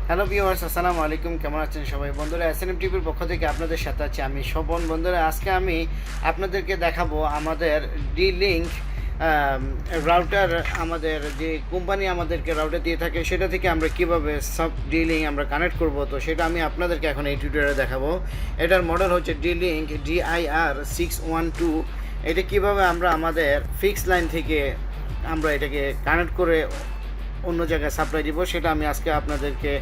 Hello viewers, আসসালামু আলাইকুম। কেমন আছেন সবাই? বন্ধুরা, এসএনএম টিভির পক্ষ থেকে আপনাদের সাথে আছি আমি স্বপন। বন্ধুরা, আজকে আমি আপনাদেরকে দেখাবো আমাদের ডি লিঙ্ক রাউটার, আমাদের যে কোম্পানি আমাদেরকে রাউটার দিয়ে থাকে সেটা থেকে আমরা কিভাবে সব ডি লিঙ্ক আমরা কানেক্ট করব। তো সেটা আমি আপনাদেরকে এখন এই টিউটোরিয়ালে দেখাবো। এটার মডেল হচ্ছে ডি লিঙ্ক DIR-612। এটা কিভাবে আমরা আমাদের ফিক্স লাইন থেকে আমরা এটাকে কানেক্ট করে অন্য জায়গায় সাপ্লাই দিব, সেটা আমি আজকে আপনাদেরকে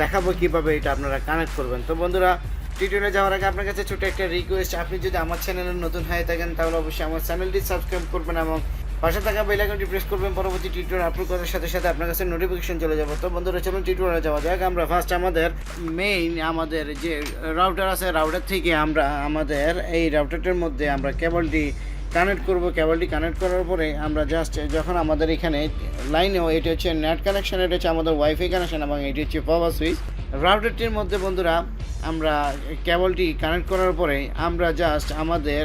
দেখাবো কিভাবে এটা আপনারা কানেক্ট করবেন। তো বন্ধুরা, টিউটোরিয়ালে যাওয়ার আগে আপনার কাছে ছোটো একটা রিকোয়েস্ট, আপনি যদি আমার চ্যানেলে নতুন হয়ে থাকেন তাহলে অবশ্যই আমার চ্যানেলটি সাবস্ক্রাইব করবেন এবং পাশে থাকা বেল আইকনটি প্রেস করবেন। পরবর্তী টিউটোরিয়াল আপলোড করার সাথে সাথে আপনার কাছে নোটিফিকেশন চলে যাবে। তো বন্ধুরা, চলুন টিউটোরিয়ালে যাওয়া যাক। আমরা ফার্স্ট আমাদের মেইন আমাদের যে রাউটার আছে, রাউটার থেকে আমরা আমাদের এই রাউটারটার মধ্যে আমরা কেবলটি কানেক্ট করব। কেবলটি কানেক্ট করার পরে আমরা জাস্ট যখন আমাদের এখানে লাইনেও এটি হচ্ছে নেট কানেকশন, এটা হচ্ছে আমাদের ওয়াইফাই কানেকশন এবং এটি হচ্ছে পাওয়ার সুইচ। রাউটারটির মধ্যে বন্ধুরা আমরা কেবলটি কানেক্ট করার পরে আমরা জাস্ট আমাদের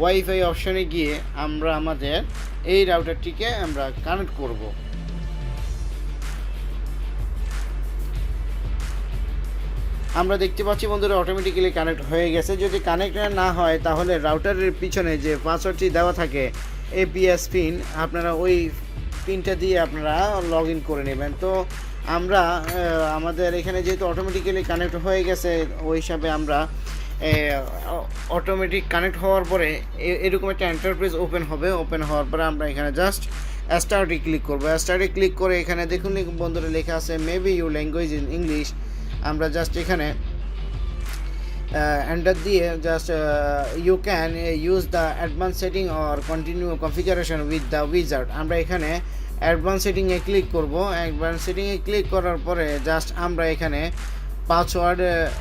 ওয়াইফাই অপশনে গিয়ে আমরা আমাদের এই রাউটারটিকে আমরা কানেক্ট করব। আমরা দেখতে পাচ্ছি বন্ধুরা অটোমেটিক্যালি কানেক্ট হয়ে গেছে। যদি কানেক্ট না হয় তাহলে রাউটারের পিছনে যে পাসওয়ার্ডটি দেওয়া থাকে এপিএস পিন, আপনারা ওই পিনটা দিয়ে আপনারা লগ ইন করে নেবেন। তো আমরা আমাদের এখানে যেহেতু অটোমেটিক্যালি কানেক্ট হয়ে গেছে, ওই হিসাবে আমরা অটোমেটিক কানেক্ট হওয়ার পরে এরকম একটা এন্টারপ্রাইজ ওপেন হবে। ওপেন হওয়ার পরে আমরা এখানে জাস্ট স্টার্টে ক্লিক করবো। স্টার্টে ক্লিক করে এখানে দেখুন বন্ধুরা লেখা আছে maybe you language in English. আমরা জাস্ট এখানে এন্টার দিয়ে just you can use the advance setting or continue configuration with the wizard. আমরা এখানে অ্যাডভান্স সেটিংয়ে ক্লিক করব। অ্যাডভান্স সেটিংয়ে ক্লিক করার পরে জাস্ট আমরা এখানে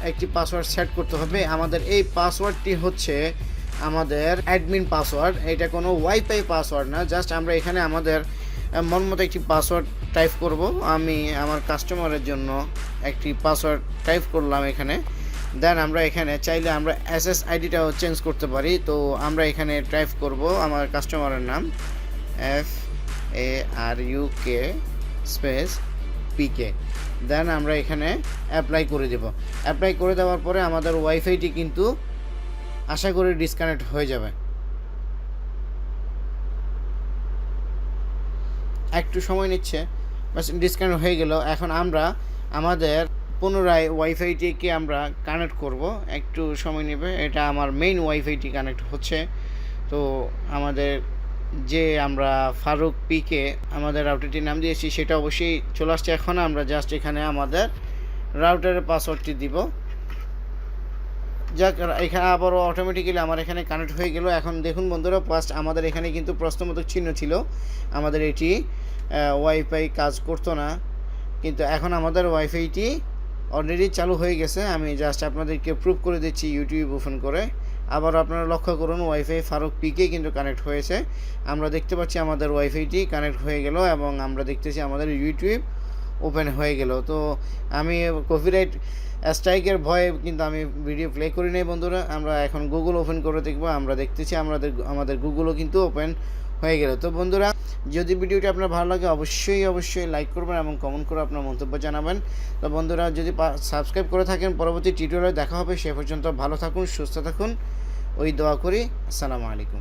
একটি পাসওয়ার্ড সেট করতে হবে। আমাদের এই পাসওয়ার্ডটি হচ্ছে আমাদের অ্যাডমিন পাসওয়ার্ড, এটা কোনো ওয়াইফাই পাসওয়ার্ড না। জাস্ট আমরা এখানে আমাদের মন মতো একটি পাসওয়ার্ড টাইপ করব। আমি আমার কাস্টমারের জন্য একটি পাসওয়ার্ড টাইপ করলাম এখানে। দেন আমরা এখানে চাইলে আমরা SSIDটাও চেঞ্জ করতে পারি। তো আমরা এখানে টাইপ করব আমার কাস্টমারের নাম FARUK স্পেস PK। দেন আমরা এখানে অ্যাপ্লাই করে দেব। অ্যাপ্লাই করে দেওয়ার পরে আমাদের ওয়াইফাইটি কিন্তু আশা করি ডিসকানেক্ট হয়ে যাবে। একটু সময় নিচ্ছে, বাস ডিসকানেক্ট হয়ে গেল। এখন আমরা আমাদের পুনরায় ওয়াইফাইটিকে আমরা কানেক্ট করব। একটু সময় নেবে, এটা আমার মেইন ওয়াইফাইটি কানেক্ট হচ্ছে। তো আমাদের যে আমরা ফারুক পিকে আমাদের রাউটারটির নাম দিয়েছি সেটা অবশ্যই চলে আসছে। এখন আমরা জাস্ট এখানে আমাদের রাউটারের পাসওয়ার্ডটি দিব। যাক, এখানে আবারও অটোমেটিক্যালি আমার এখানে কানেক্ট হয়ে গেল। এখন দেখুন বন্ধুরা, ফার্স্ট আমাদের এখানে কিন্তু প্রশ্নবোধক চিহ্ন ছিল, আমাদের এটি ওয়াইফাই কাজ করতো না, কিন্তু এখন আমাদের ওয়াইফাইটি অলরেডি চালু হয়ে গেছে। আমি জাস্ট আপনাদেরকে প্রুভ করে দিচ্ছি ইউটিউব ওপেন করে। আবার আপনারা লক্ষ্য করুন ওয়াইফাই ফারুক পিকে কিন্তু কানেক্ট হয়েছে। আমরা দেখতে পাচ্ছি আমাদের ওয়াইফাইটি কানেক্ট হয়ে গেল এবং আমরা দেখতেছি আমাদের ইউটিউব ওপেন হয়ে গেল। তো আমি কপিরাইট স্ট্রাইকের ভয়ে কিন্তু আমি ভিডিও প্লে করি নাই বন্ধুরা। আমরা এখন গুগল ওপেন করে দেখব। আমরা দেখতেছি আমাদের গুগলও কিন্তু ওপেন হয়ে গেল। তো বন্ধুরা, যদি ভিডিওটি আপনার ভালো লাগে অবশ্যই লাইক করবেন এবং কমেন্ট করে আপনার মন্তব্য জানাবেন। তো বন্ধুরা, যদি সাবস্ক্রাইব করে থাকেন পরবর্তী টিউটোরিয়ালে দেখা হবে। সে পর্যন্ত ভালো থাকুন, সুস্থ থাকুন, ওই দোয়া করি। আসসালামু আলাইকুম।